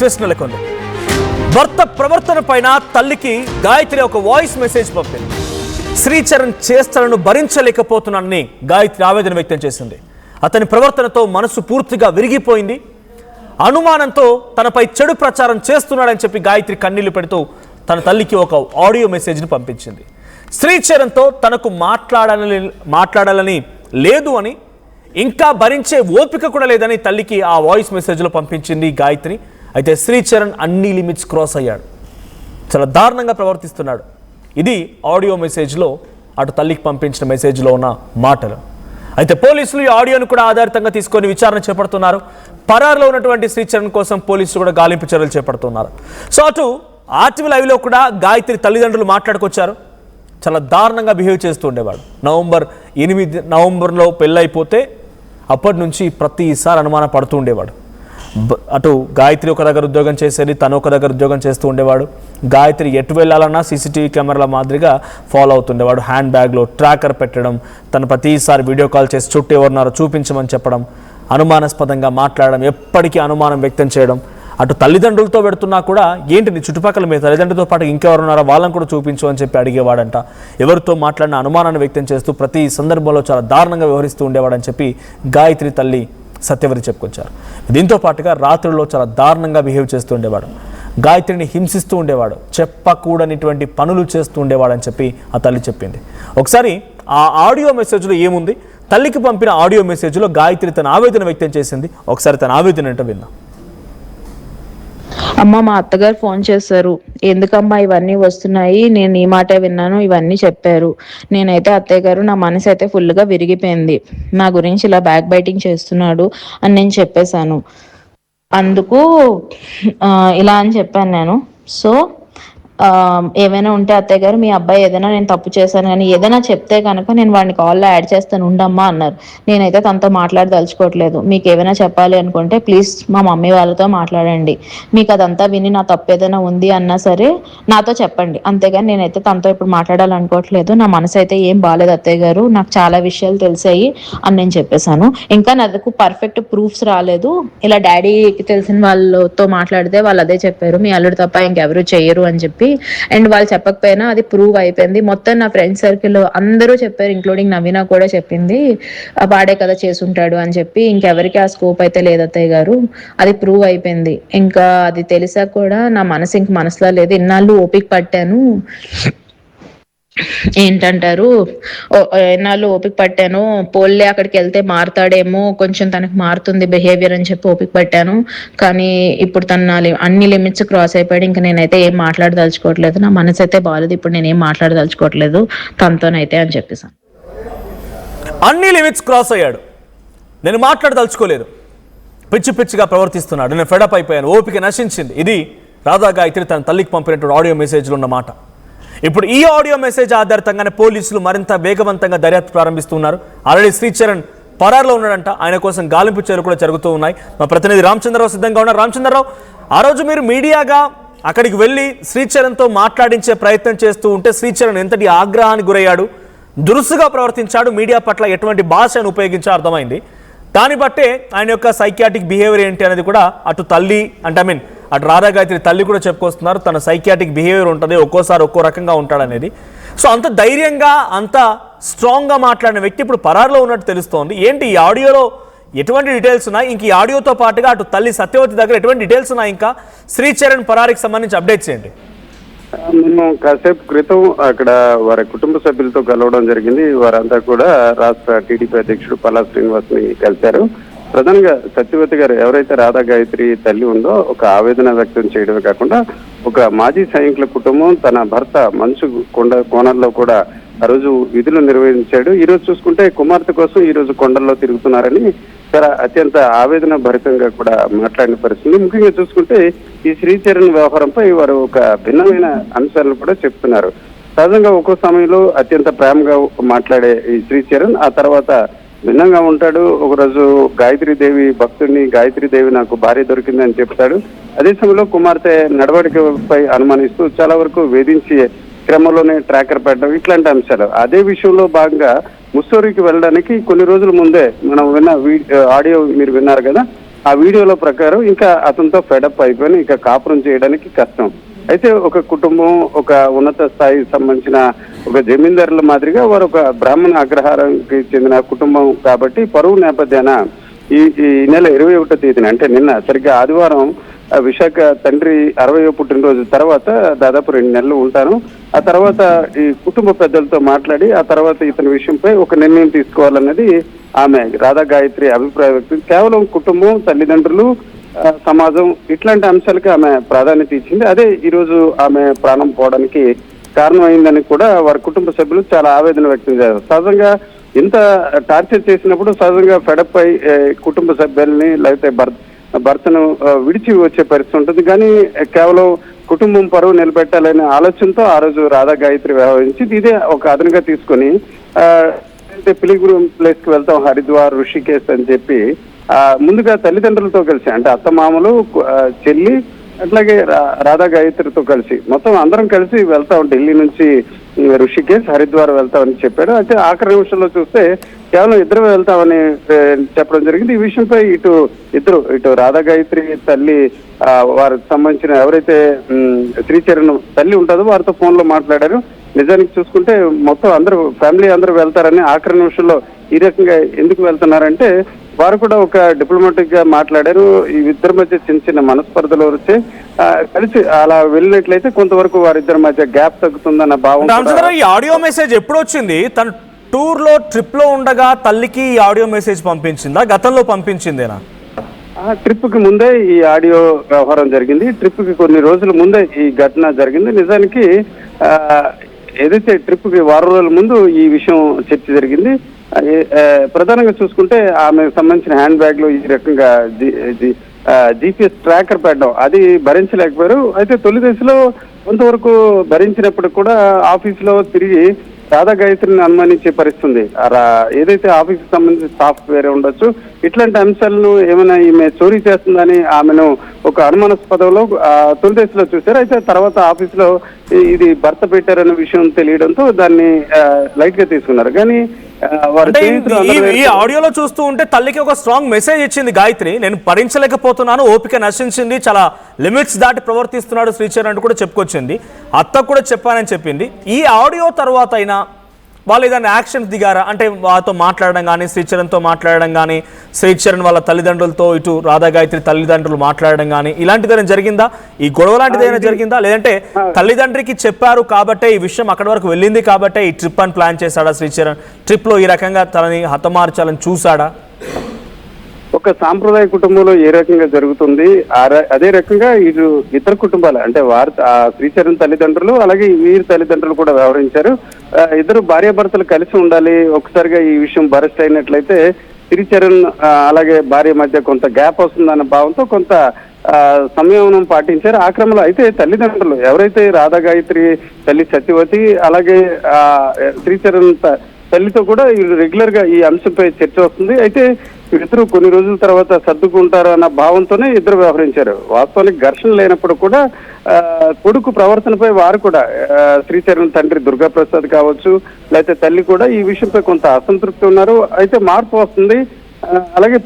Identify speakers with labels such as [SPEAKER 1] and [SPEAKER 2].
[SPEAKER 1] Twist నెలకొంది. భర్త ప్రవర్తన పైన తల్లికి గాయత్రి ఒక వాయిస్ మెసేజ్ పంపింది. శ్రీచరణ్ చేష్టలను భరించలేకపోతున్నానని గాయత్రి ఆవేదన వ్యక్తం చేసింది. అతని ప్రవర్తనతో మనసు పూర్తిగా విరిగిపోయింది. అనుమానంతో తనపై చెడు ప్రచారం చేస్తున్నాడని చెప్పి గాయత్రి కన్నీళ్లు పెడుతూ తన తల్లికి ఒక ఆడియో మెసేజ్ని పంపించింది. శ్రీచరణ్తో తనకు మాట్లాడాలని లేదు అని, ఇంకా భరించే ఓపిక కూడా లేదని తల్లికి ఆ వాయిస్ మెసేజ్లో పంపించింది గాయత్రి. అయితే శ్రీచరణ్ అన్ని లిమిట్స్ క్రాస్ అయ్యాడు, చాలా దారుణంగా ప్రవర్తిస్తున్నాడు. ఇది ఆడియో మెసేజ్లో అటు తల్లికి పంపించిన మెసేజ్లో ఉన్న మాటలు. అయితే పోలీసులు ఈ ఆడియోను కూడా ఆధారితంగా తీసుకొని విచారణ చేపడుతున్నారు. పరారులో ఉన్నటువంటి శ్రీచరణ్ కోసం పోలీసులు కూడా గాలింపు చర్యలు చేపడుతున్నారు. సో అటు ఆర్టీవీ లైవ్లో కూడా గాయత్రి తల్లిదండ్రులు మాట్లాడుకొచ్చారు. చాలా దారుణంగా బిహేవ్ చేస్తూ ఉండేవాడు. నవంబర్లో పెళ్ళైపోతే అప్పటి నుంచి ప్రతిసారి అనుమానం పడుతూ ఉండేవాడు. అటు గాయత్రి ఒక దగ్గర ఉద్యోగం చేసేది, తను ఒక దగ్గర ఉద్యోగం చేస్తూ ఉండేవాడు. గాయత్రి ఎటు వెళ్ళాలన్నా సీసీటీవీ కెమెరాల మాదిరిగా ఫాలో అవుతుండేవాడు. హ్యాండ్ బ్యాగ్లో ట్రాకర్ పెట్టడం, తను ప్రతిసారి వీడియో కాల్ చేసి చుట్టూ ఎవరున్నారో చూపించమని చెప్పడం, అనుమానాస్పదంగా మాట్లాడడం, ఎప్పటికీ అనుమానం వ్యక్తం చేయడం. అటు తల్లిదండ్రులతో పెడుతున్నా కూడా ఏంటి నీ చుట్టుపక్కల మీ తల్లిదండ్రులతో పాటు ఇంకెవరున్నారో వాళ్ళని కూడా చూపించు అని చెప్పి అడిగేవాడంట. ఎవరితో మాట్లాడిన అనుమానాన్ని వ్యక్తం చేస్తూ ప్రతి సందర్భంలో చాలా దారుణంగా వ్యవహరిస్తూ ఉండేవాడని చెప్పి గాయత్రి తల్లి సత్యవతి చెప్పుకొచ్చారు. దీంతో పాటుగా రాత్రుల్లో చాలా దారుణంగా బిహేవ్ చేస్తూ ఉండేవాడు. గాయత్రిని హింసిస్తూ ఉండేవాడు, చెప్పకూడనిటువంటి పనులు చేస్తూ ఉండేవాడని చెప్పి ఆ తల్లి చెప్పింది. ఒకసారి ఆ ఆడియో మెసేజ్లో ఏముంది, తల్లికి పంపిన ఆడియో మెసేజ్లో గాయత్రి తన ఆవేదన వ్యక్తం చేసింది. ఒకసారి తన ఆవేదన ఏంటో విందాం.
[SPEAKER 2] అమ్మ, మా అత్తగారు ఫోన్ చేశారు. ఎందుకమ్మా ఇవన్నీ వస్తున్నాయి, నేను ఈ మాట విన్నాను, ఇవన్నీ చెప్పారు. నేనైతే అత్తయ్య గారు, నా మనసు అయితే ఫుల్గా విరిగిపోయింది. నా గురించి ఇలా బ్యాక్ బైటింగ్ చేస్తున్నాడు అని నేను చెప్పేశాను. అందుకు ఇలా అని చెప్పాను నేను. సో ఏమైనా ఉంటే అత్తయ్య గారు, మీ అబ్బాయి ఏదైనా నేను తప్పు చేశాను కానీ ఏదైనా చెప్తే కనుక నేను వాడిని కాల్లో యాడ్ చేస్తాను ఉండమ్మా అన్నారు. నేనైతే తనతో మాట్లాడదలుచుకోవట్లేదు. మీకు ఏమైనా చెప్పాలి అనుకుంటే ప్లీజ్ మా మమ్మీ వాళ్ళతో మాట్లాడండి. మీకు అదంతా విని నా తప్పు ఏదైనా ఉంది అన్నా సరే నాతో చెప్పండి, అంతేగాని నేనైతే తనతో ఇప్పుడు మాట్లాడాలనుకోవట్లేదు. నా మనసు అయితే ఏం బాగాలేదు అత్తయ్య గారు, నాకు చాలా విషయాలు తెలిసాయి అని నేను చెప్పేశాను. ఇంకా నాకు పర్ఫెక్ట్ ప్రూఫ్స్ రాలేదు. ఇలా డాడీకి తెలిసిన వాళ్ళతో మాట్లాడితే వాళ్ళు అదే చెప్పారు, మీ అల్లుడు తప్ప ఇంకెవరు చెయ్యరు అని చెప్పి. అండ్ వాళ్ళు చెప్పకపోయినా అది ప్రూవ్ అయిపోయింది. మొత్తం నా ఫ్రెండ్ సర్కిల్ అందరూ చెప్పారు, ఇంక్లూడింగ్ నవీన కూడా చెప్పింది వాడే కదా చేసుంటాడు అని చెప్పి. ఇంకెవరికి ఆ స్కోప్ అయితే లేదు అత్తయ్య గారు, అది ప్రూవ్ అయిపోయింది. ఇంకా అది తెలిసాక కూడా నా మనసు ఇంక మనసులో లేదు. ఇన్నాళ్ళు ఓపిక పట్టాను, ఏంటంటారు ఎన్నాళ్ళు ఓపిక పట్టాను, పోల్లే అక్కడికి వెళ్తే మారుతాడేమో, కొంచెం తనకు మారుతుంది బిహేవియర్ అని చెప్పి ఓపిక పట్టాను. కానీ ఇప్పుడు తన అన్ని లిమిట్స్ క్రాస్ అయిపోయాడు. ఇంకా నేనైతే ఏం మాట్లాడదలుచుకోవట్లేదు, నా మనసు అయితే బాగాలేదు, ఇప్పుడు నేనేం మాట్లాడదలుచుకోవట్లేదు తనతోనైతే అని చెప్పేసాను.
[SPEAKER 1] అన్ని లిమిట్స్ క్రాస్ అయ్యాడు, నేను మాట్లాడదలుచుకోలేదు, పిచ్చి పిచ్చిగా ప్రవర్తిస్తున్నాడు, నేను ఫెడప్ అయిపోయాను, ఓపిక నశించింది. ఇది రాధా గాయత్రి తన తల్లికి పంపినటువంటి ఆడియో మెసేజ్లో ఉన్న మాట. ఇప్పుడు ఈ ఆడియో మెసేజ్ ఆధారితంగానే పోలీసులు మరింత వేగవంతంగా దర్యాప్తు ప్రారంభిస్తున్నారు. ఆల్రెడీ శ్రీచరణ్ పరారులో ఉన్నాడంట, ఆయన కోసం గాలింపు చర్యలు కూడా జరుగుతూ ఉన్నాయి. మా ప్రతినిధి రామచంద్రరావు సిద్ధంగా ఉన్నారు. రామచంద్రరావు, ఆ రోజు మీరు మీడియాగా అక్కడికి వెళ్ళి శ్రీచరణ్తో మాట్లాడించే ప్రయత్నం చేస్తూ ఉంటే శ్రీచరణ్ ఎంతటి ఆగ్రహానికి గురయ్యాడు, దురుసుగా ప్రవర్తించాడు, మీడియా పట్ల ఎటువంటి భాషను ఉపయోగించా అర్థమైంది. దాన్ని బట్టే ఆయన యొక్క సైకియాటిక్ బిహేవియర్ ఏంటి అనేది కూడా అటు తల్లి అటు రాధా గాయత్రి తల్లి కూడా చెప్పుకొస్తున్నారు. తన సైకియాటిక్ బిహేవియర్ ఉంటుంది, ఒక్కోసారి ఒక్కో రకంగా ఉంటాడనేది. సో అంత ధైర్యంగా అంత స్ట్రాంగ్గా మాట్లాడిన వ్యక్తి ఇప్పుడు పరారులో ఉన్నట్టు తెలుస్తోంది. ఏంటి ఈ ఆడియోలో ఎటువంటి డీటెయిల్స్ ఉన్నాయి? ఇంక ఈ ఆడియోతో పాటుగా అటు తల్లి సత్యవతి దగ్గర ఎటువంటి డీటెయిల్స్ ఉన్నాయి? ఇంకా శ్రీచరణ్ పరారికి సంబంధించి అప్డేట్స్ ఏంటి?
[SPEAKER 3] మేము కాసేపు క్రితం అక్కడ వారి కుటుంబ సభ్యులతో కలవడం జరిగింది. వారంతా కూడా రాష్ట్ర టీడీపీ అధ్యక్షుడు పల్లా శ్రీనివాస్ ని కలిశారు. ప్రధానంగా సత్యవతి గారు ఎవరైతే రాధా గాయత్రి తల్లి ఉందో ఒక ఆవేదన వ్యక్తం చేయడమే కాకుండా ఒక మాజీ సైనికుల కుటుంబం తన భర్త మనసు కోణంలో కూడా ఆ రోజు విధులు నిర్వహించాడు. ఈ రోజు చూసుకుంటే కుమార్తె కోసం ఈ రోజు కొండల్లో తిరుగుతున్నారని చాలా అత్యంత ఆవేదన భరితంగా కూడా మాట్లాడిన పరిస్థితి. ముఖ్యంగా చూసుకుంటే ఈ శ్రీచరణ్ వ్యవహారంపై వారు ఒక భిన్నమైన అంశాలను కూడా చెప్తున్నారు. సహజంగా ఒక్కో సమయంలో అత్యంత ప్రేమగా మాట్లాడే ఈ శ్రీచరణ్ ఆ తర్వాత భిన్నంగా ఉంటాడు. ఒకరోజు గాయత్రీదేవి భక్తుడిని, గాయత్రీదేవి నాకు భార్య దొరికిందని చెప్తాడు. అదే సమయంలో కుమార్తె నడవడికపై అనుమానిస్తూ చాలా వరకు వేధించి క్రమంలోనే ట్రాకర్ పెట్టడం, ఇట్లాంటి అంశాలు. అదే విషయంలో భాగంగా ముస్సోరికి వెళ్ళడానికి కొన్ని రోజుల ముందే మనం విన్న ఆడియో మీరు విన్నారు కదా, ఆ వీడియోల ప్రకారం ఇంకా అతనితో ఫెడప్ అయిపోయి ఇంకా కాపురం చేయడానికి కష్టం. అయితే ఒక కుటుంబం, ఒక ఉన్నత స్థాయికి సంబంధించిన ఒక జమీందారుల మాదిరిగా వారు ఒక బ్రాహ్మణ అగ్రహారానికి చెందిన కుటుంబం కాబట్టి పరువు నేపథ్యాన ఈ నెల 21వ తేదీన అంటే నిన్న సరిగ్గా ఆదివారం విశాఖ తండ్రి 60వ పుట్టినరోజు తర్వాత దాదాపు 2 నెలలు ఉంటాను. ఆ తర్వాత ఈ కుటుంబ పెద్దలతో మాట్లాడి ఆ తర్వాత ఇతని విషయంపై ఒక నిర్ణయం తీసుకోవాలన్నది ఆమె రాధా గాయత్రి అభిప్రాయ వ్యక్తం. కేవలం కుటుంబం, తల్లిదండ్రులు, సమాజం ఇట్లాంటి అంశాలకి ఆమె ప్రాధాన్యత ఇచ్చింది. అదే ఈరోజు ఆమె ప్రాణం పోవడానికి కారణమైందని కూడా వారి కుటుంబ సభ్యులు చాలా ఆవేదన వ్యక్తం చేశారు. సహజంగా ఇంత టార్చర్ చేసినప్పుడు సహజంగా ఫెడప్ అయి కుటుంబ సభ్యుల్ని లేకపోతే భర్తను విడిచి వచ్చే పరిస్థితి ఉంటుంది. కానీ కేవలం కుటుంబం పరువు నిలబెట్టాలనే ఆలోచనతో ఆ రోజు రాధా గాయత్రి వ్యవహరించి ఇదే ఒక అదనుగా తీసుకొని పిలిగ్రిమ్ ప్లేస్ కి వెళ్తాం, హరిద్వార్, ఋషికేశ్ అని చెప్పి ముందుగా తల్లిదండ్రులతో కలిసి అంటే అత్తమామలు, చెల్లి అట్లాగే రాధా గాయత్రితో కలిసి మొత్తం అందరం కలిసి వెళ్తాం. ఢిల్లీ నుంచి ఋషికేశ్, హరిద్వార్ వెళ్తామని చెప్పాడు. అయితే ఆఖరి నిమిషంలో చూస్తే కేవలం ఇద్దరు వెళ్తామని చెప్పడం జరిగింది. ఈ విషయంపై ఇటు రాధా గాయత్రి తల్లి వారికి సంబంధించిన ఎవరైతే శ్రీచరణ్ తల్లి ఉంటుందో వారితో ఫోన్ లో మాట్లాడారు. నిజానికి చూసుకుంటే మొత్తం అందరూ ఫ్యామిలీ అందరూ వెళ్తారని ఆఖరి నిమిషంలో ఈ రకంగా ఎందుకు వెళ్తున్నారంటే వారు కూడా ఒక డిప్లొమాటిక్ గా మాట్లాడారు. ఈ ఇద్దరి మధ్య చిన్న చిన్న మనస్పర్ధలు వచ్చి కలిసి అలా వెళ్ళినట్లయితే కొంతవరకు వారిద్దరి మధ్య గ్యాప్ తగ్గుతుందన్న భావం.
[SPEAKER 1] ఈ ఆడియో మెసేజ్ ఎప్పుడు వచ్చింది? తన టూర్ లో ట్రిప్ లో ఉండగా తల్లికి ఈ ఆడియో మెసేజ్ పంపించిందా, గతంలో పంపించిందేనా?
[SPEAKER 3] ట్రిప్ కి ముందే ఈ ఆడియో వ్యవహారం జరిగింది. ట్రిప్ కి కొన్ని రోజుల ముందే ఈ ఘటన జరిగింది. నిజానికి ఏదైతే ట్రిప్ కి వారం రోజుల ముందు ఈ విషయం చర్చ జరిగింది. ప్రధానంగా చూసుకుంటే ఆమెకు సంబంధించిన హ్యాండ్ బ్యాగ్ లో ఈ రకంగా జిపిఎస్ ట్రాకర్ పెట్టడం అది భరించలేకపోయారు. అయితే తొలి దశలో కొంతవరకు భరించినప్పుడు కూడా ఆఫీసులో తిరిగి రాధా గాయత్రిని అనుమానించే పరిస్థితుంది. ఏదైతే ఆఫీస్కి సంబంధించిన సాఫ్ట్వేర్ ఉండొచ్చు, ఇట్లాంటి అంశాలను ఏమైనా ఈమె చోరీ చేస్తుందని ఆమెను ఒక అనుమానాస్పదంలో తొలి దశలో చూశారు. అయితే తర్వాత ఆఫీసులో ఇది భర్త పెట్టారనే విషయం తెలియడంతో దాన్ని లైట్ గా తీసుకున్నారు. కానీ
[SPEAKER 1] ఈ ఆడియోలో చూస్తూ ఉంటే తల్లికి ఒక స్ట్రాంగ్ మెసేజ్ ఇచ్చింది గాయత్రి. నేను భరించలేకపోతున్నాను, ఓపిక నశించింది, చాలా లిమిట్స్ దాటి ప్రవర్తిస్తున్నాడు శ్రీచరణ్ అంటూ కూడా చెప్పుకొచ్చింది. అత్త కూడా చెప్పానని చెప్పింది. ఈ ఆడియో తర్వాత అయినా వాళ్ళు ఏదైనా యాక్షన్ దిగారా? అంటే వాళ్ళతో మాట్లాడడం కానీ, శ్రీచరణ్తో మాట్లాడడం కానీ, శ్రీచరణ్ వాళ్ళ తల్లిదండ్రులతో ఇటు రాధా గాయత్రి తల్లిదండ్రులు మాట్లాడడం కానీ ఇలాంటిదైనా జరిగిందా? ఈ గొడవ లాంటిది ఏదైనా జరిగిందా? లేదంటే తల్లిదండ్రికి చెప్పారు కాబట్టే ఈ విషయం అక్కడి వరకు వెళ్ళింది కాబట్టే ఈ ట్రిప్ అని ప్లాన్ చేశాడా శ్రీచరణ్? ట్రిప్లో ఈ రకంగా తనని హతమార్చాలని చూశాడా?
[SPEAKER 3] ఒక సాంప్రదాయ కుటుంబంలో ఏ రకంగా జరుగుతుంది అదే రకంగా ఇతర కుటుంబాలు అంటే శ్రీచరణ్ తల్లిదండ్రులు అలాగే వీరి తల్లిదండ్రులు కూడా వ్యవహరించారు. ఇద్దరు భార్యాభర్తలు కలిసి ఉండాలి. ఒకసారిగా ఈ విషయం బరెస్ట్ అయినట్లయితే శ్రీచరణ్ అలాగే భార్య మధ్య కొంత గ్యాప్ వస్తుందన్న భావంతో కొంత సంయమనం పాటించారు. ఆ క్రమంలో అయితే తల్లిదండ్రులు ఎవరైతే రాధా గాయత్రి తల్లి సత్యవతి అలాగే శ్రీచరణ్ తల్లితో కూడా రెగ్యులర్ గా ఈ అంశంపై చర్చ వస్తుంది. అయితే వీరిద్దరూ కొన్ని రోజుల తర్వాత సర్దుకుంటారు అన్న భావంతోనే ఇద్దరు వ్యవహరించారు. వాస్తవానికి ఘర్షణ లేనప్పుడు కూడా కొడుకు ప్రవర్తనపై వారు కూడా శ్రీచరణ్ తండ్రి దుర్గాప్రసాద్ కావచ్చు లేకపోతే తల్లి కూడా ఈ విషయంపై కొంత అసంతృప్తి ఉన్నారు. అయితే మార్పు వస్తుంది. అలాగే